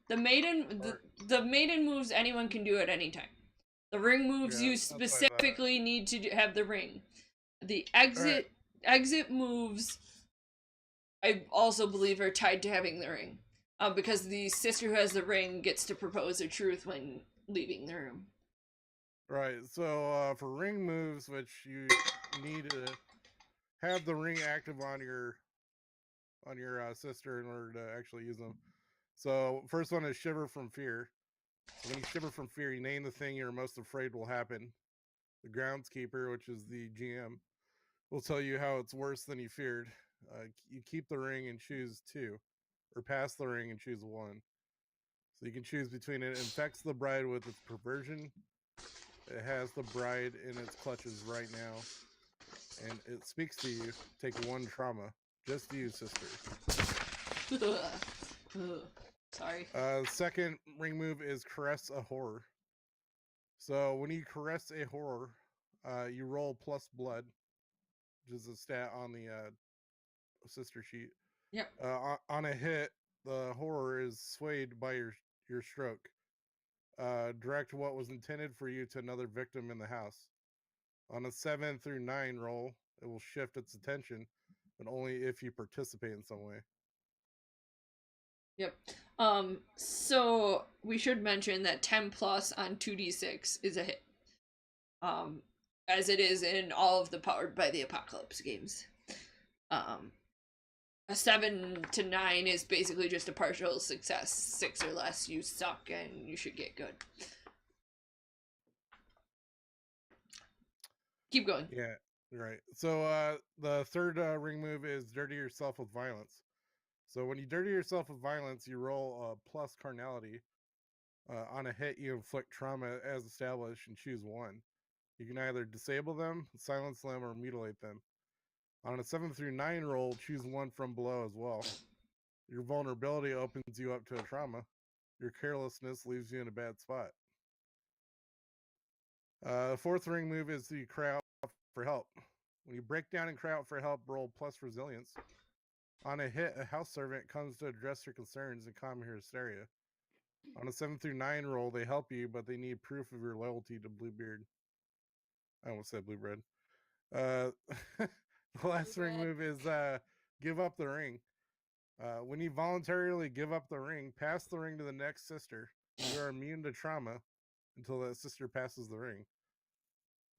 the maiden moves anyone can do at any time. The ring moves Yeah, you that's what I thought. specifically need to have the ring. The All right. exit moves I also believe are tied to having the ring. Because the sister who has the ring gets to propose a truth when leaving the room. Right. So for ring moves, which you need to have the ring active on your sister in order to actually use them. So first one is shiver from fear. So when you shiver from fear, you name the thing you're most afraid will happen. The groundskeeper, which is the GM, will tell you how it's worse than you feared. You keep the ring and choose two, or pass the ring and choose one. So you can choose between it infects the bride with its perversion. It has the bride in its clutches right now, and it speaks to you. Take one trauma. Just you, sister. Sorry. Second ring move is caress a horror. So when you caress a horror, you roll plus blood, which is a stat on the sister sheet. Yep. On a hit, the horror is swayed by your stroke. Direct what was intended for you to another victim in the house. On a 7 through 9 roll, it will shift its attention, but only if you participate in some way. Yep. So we should mention that 10 plus on 2d6 is a hit. As it is in all of the Powered by the Apocalypse games. A 7 to 9 is basically just a partial success. 6 or less, you suck and you should get good. Keep going. Yeah, right. So the third ring move is dirty yourself with violence. So when you dirty yourself with violence, you roll a plus carnality. On a hit, you inflict trauma as established and choose one. You can either disable them, silence them, or mutilate them. On a 7 through 9 roll, choose one from below as well. Your vulnerability opens you up to a trauma. Your carelessness leaves you in a bad spot. The fourth ring move is the cry out for help. When you break down and cry out for help, roll plus resilience. On a hit, a house servant comes to address your concerns and calm your hysteria. On a 7 through 9 roll, they help you, but they need proof of your loyalty to Bluebeard. I almost said Bluebread. Uh, the last ring move is give up the ring. When you voluntarily give up the ring, pass the ring to the next sister. You are immune to trauma until that sister passes the ring.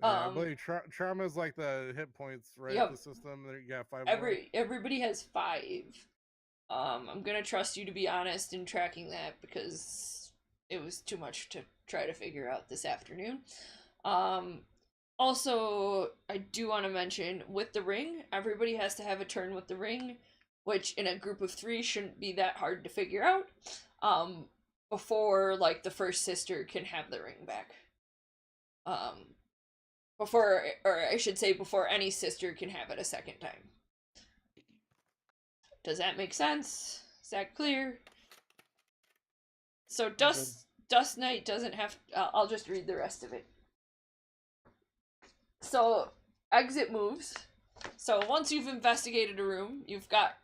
I believe trauma is like the hit points, right? Yep. The system. You got 5 more. Everybody has 5. I'm gonna trust you to be honest in tracking that because it was too much to try to figure out this afternoon. Um, Also, I do want to mention with the ring, everybody has to have a turn with the ring, which in a group of 3 shouldn't be that hard to figure out. Before like the first sister can have the ring back. Before, or I should say, before any sister can have it a second time. Does that make sense? Is that clear? So Dust Knight doesn't have. I'll just read the rest of it. So exit moves. So once you've investigated a room, you've got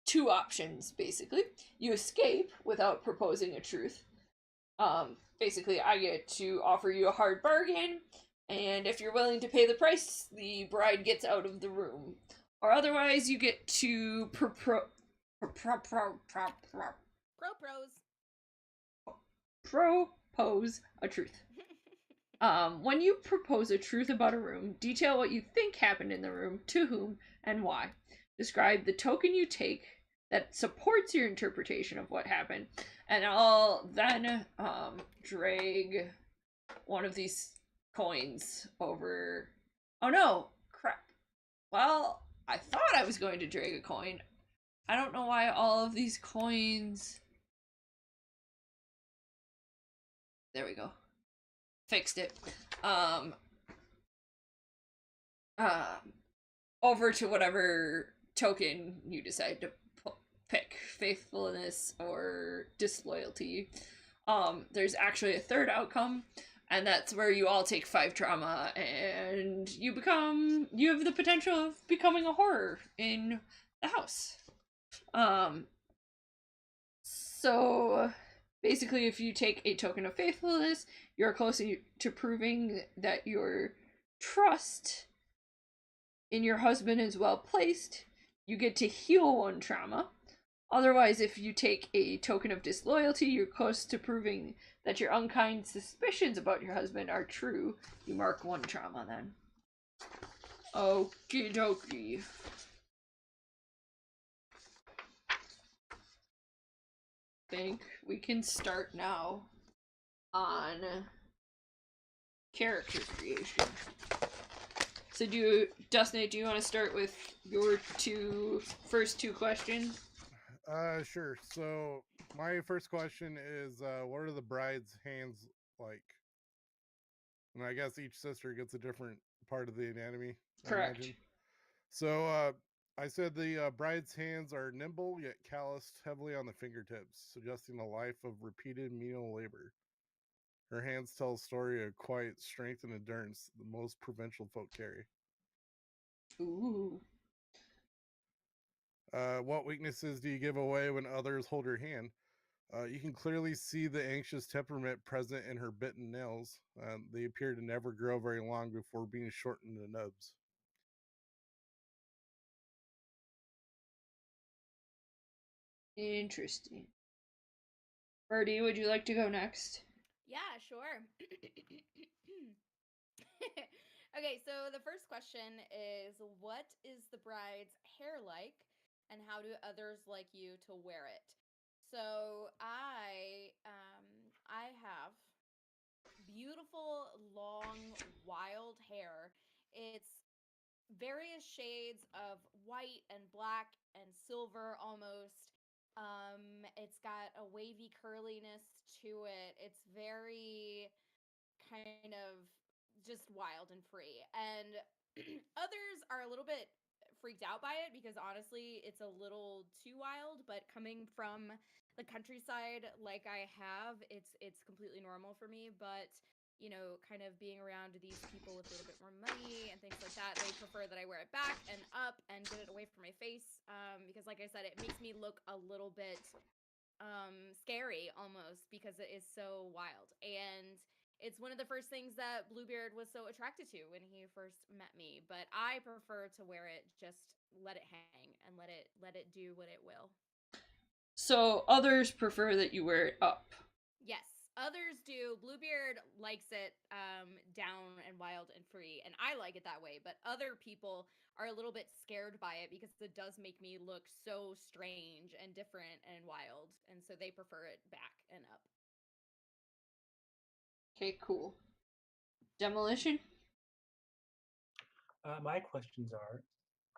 2 options basically. You escape without proposing a truth. Basically, I get to offer you a hard bargain, and if you're willing to pay the price, the bride gets out of the room. Or otherwise, you get to propose a truth. When you propose a truth about a room, detail what you think happened in the room, to whom, and why. Describe the token you take that supports your interpretation of what happened, and I'll then drag one of these coins over. Oh no, crap. Well, I thought I was going to drag a coin. I don't know why all of these coins. There we go. Fixed it. Over to whatever token you decide to pick, faithfulness or disloyalty. There's actually a third outcome, and that's where you all take 5 trauma, and you have the potential of becoming a horror in the house. So Basically, if you take a token of faithfulness, you're closer to proving that your trust in your husband is well placed. You get to heal one trauma. Otherwise, if you take a token of disloyalty, you're close to proving that your unkind suspicions about your husband are true. You mark one trauma then. Okie dokie. Think we can start now on character creation. So Dustin, do you want to start with your first two questions? Sure. So my first question is, what are the bride's hands like? And I guess each sister gets a different part of the anatomy, I Correct. imagine. So I said the bride's hands are nimble yet calloused heavily on the fingertips, suggesting a life of repeated menial labor. Her hands tell a story of quiet strength and endurance the most provincial folk carry. Ooh. What weaknesses do you give away when others hold your hand? You can clearly see the anxious temperament present in her bitten nails. They appear to never grow very long before being shortened to nubs. Interesting. Birdie, would you like to go next? Yeah, sure. Okay, so the first question is, what is the bride's hair like, and how do others like you to wear it? So I have beautiful, long, wild hair. It's various shades of white and black and silver almost. It's got a wavy curliness to it. It's very kind of just wild and free. And others are a little bit freaked out by it because honestly, it's a little too wild, but coming from the countryside like I have, it's completely normal for me, but you know, kind of being around these people with a little bit more money and things like that, they prefer that I wear it back and up and get it away from my face, because like I said, it makes me look a little bit scary almost because it is so wild. And it's one of the first things that Bluebeard was so attracted to when he first met me, but I prefer to wear it, just let it hang and let it do what it will. So others prefer that you wear it up. Yes, others do. Bluebeard likes it down and wild and free, and I like it that way. But other people are a little bit scared by it because it does make me look so strange and different and wild, and so they prefer it back and up. Okay, cool. Demolition? My questions are,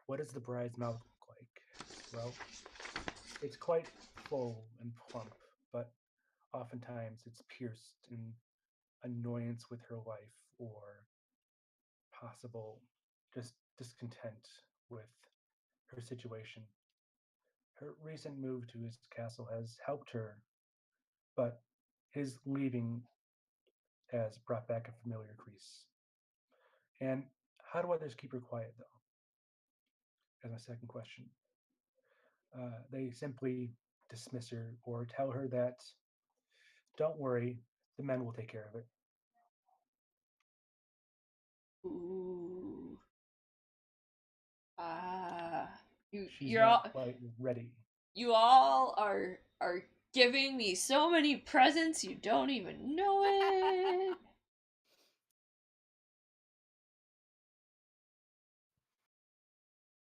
what does the bride's mouth look like? Well, it's quite full and plump, but oftentimes it's pierced in annoyance with her life or possible just discontent with her situation. Her recent move to his castle has helped her, but his leaving has brought back a familiar crease. And how do others keep her quiet, though? As my second question. They simply dismiss her or tell her that, don't worry, the men will take care of it. Ooh. Ah. She's You're not all quite ready. you all are giving me so many presents you don't even know it.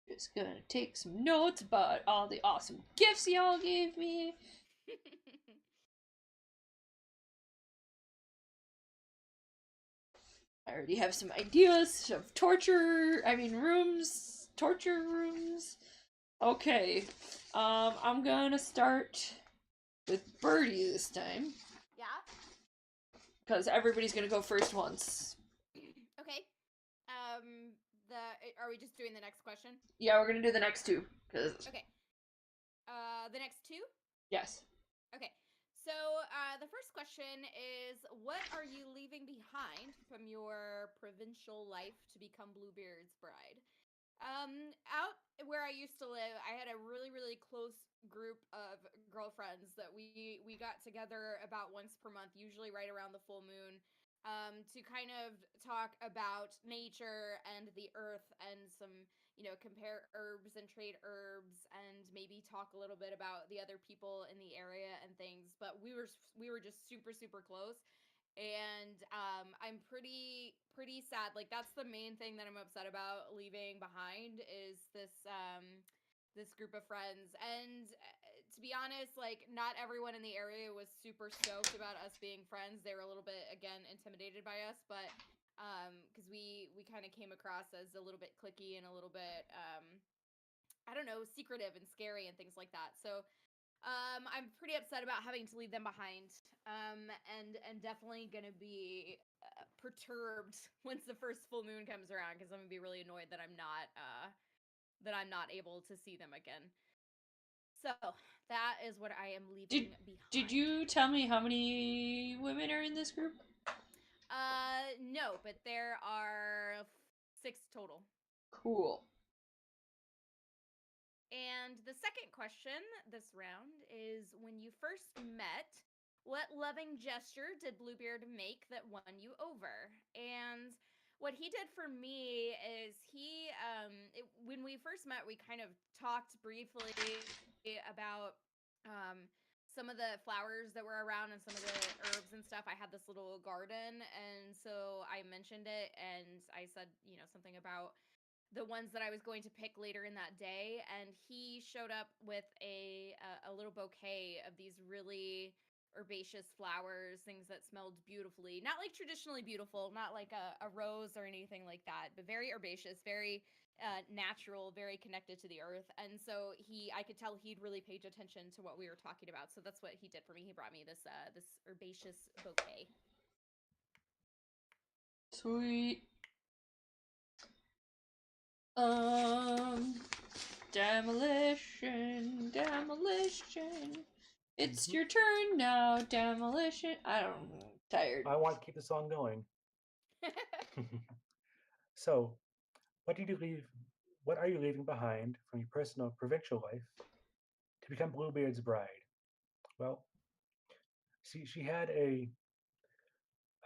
Just gonna take some notes about all the awesome gifts y'all gave me. I already have some ideas of torture rooms. Okay, I'm gonna start with Birdie this time. Yeah. Because everybody's gonna go first once. Okay. The Are we just doing the next question? Yeah, we're gonna do the next two. Okay. The next two? Yes. Okay. So, the first question is, what are you leaving behind from your provincial life to become Bluebeard's bride? Out where I used to live, I had a really, really close group of girlfriends that we got together about once per month, usually right around the full moon, to kind of talk about nature and the earth and some, compare herbs and trade herbs and maybe talk a little bit about the other people in the area and things. But we were just super, super close, and I'm pretty sad. Like, that's the main thing that I'm upset about leaving behind is this group of friends. And to be honest, like, not everyone in the area was super stoked about us being friends. They were a little bit, again, intimidated by us, but because we kind of came across as a little bit cliquey and a little bit I don't know, secretive and scary and things like that. So I'm pretty upset about having to leave them behind, and definitely gonna be perturbed once the first full moon comes around, because I'm gonna be really annoyed that I'm not able to see them again. So that is what I am leaving behind. Did you tell me how many women are in this group? No, but there are 6 total. Cool. And the second question this round is, when you first met, what loving gesture did Bluebeard make that won you over? And what he did for me is when we first met, we kind of talked briefly about some of the flowers that were around and some of the herbs and stuff. I had this little garden, and so I mentioned it, and I said, something about the ones that I was going to pick later in that day, and he showed up with a little bouquet of these really herbaceous flowers, things that smelled beautifully. Not like traditionally beautiful, not like a rose or anything like that, but very herbaceous, very natural, very connected to the earth. And so I could tell he'd really paid attention to what we were talking about. So that's what he did for me. He brought me this herbaceous bouquet. Sweet. Demolition. It's your turn now, demolition. I'm tired. I want to keep the song going. So, what are you leaving behind from your personal provincial life to become Bluebeard's bride? Well, she had a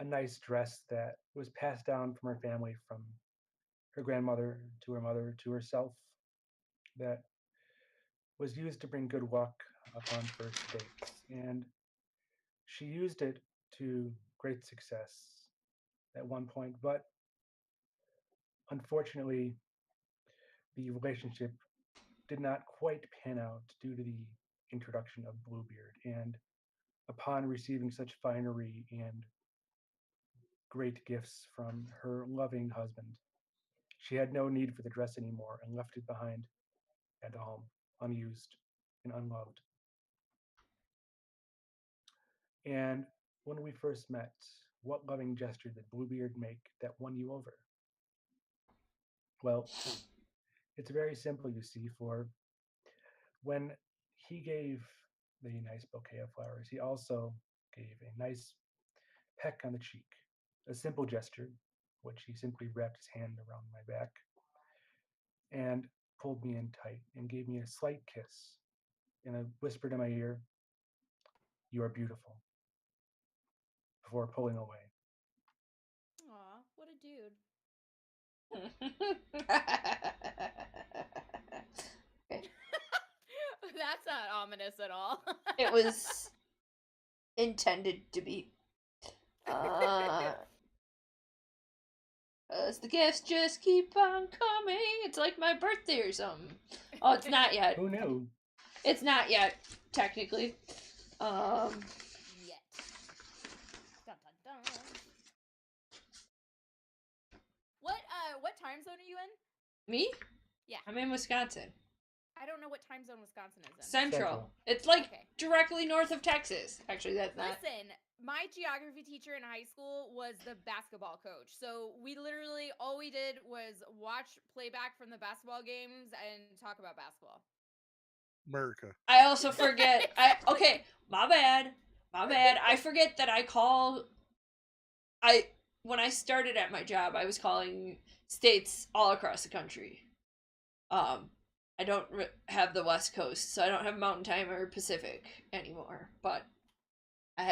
nice dress that was passed down from her family, from her grandmother to her mother to herself, that was used to bring good luck upon first dates. And she used it to great success at one point, but unfortunately, the relationship did not quite pan out due to the introduction of Bluebeard. And upon receiving such finery and great gifts from her loving husband, she had no need for the dress anymore and left it behind at home, unused and unloved. And when we first met, what loving gesture did Bluebeard make that won you over? Well, it's very simple, you see, for when he gave the nice bouquet of flowers, he also gave a nice peck on the cheek, a simple gesture, which he simply wrapped his hand around my back and pulled me in tight and gave me a slight kiss and whispered in my ear, "You are beautiful," before pulling away. Aw, what a dude. Okay. That's not ominous at all. It was intended to be. As the gifts just keep on coming. It's like my birthday or something. Oh, it's not yet. Who knew? It's not yet, technically. Yet. Dun, dun, dun. What time zone are you in? Me? Yeah. I'm in Wisconsin. I don't know what time zone Wisconsin is in. Central. It's like Okay. directly north of Texas. Actually, that's not. Listen, my geography teacher in high school was the basketball coach. So we literally, all we did was watch playback from the basketball games and talk about basketball. America. I also forget. Okay, my bad. I forget that when I started at my job, I was calling states all across the country. I don't have the West Coast, so I don't have Mountain Time or Pacific anymore. But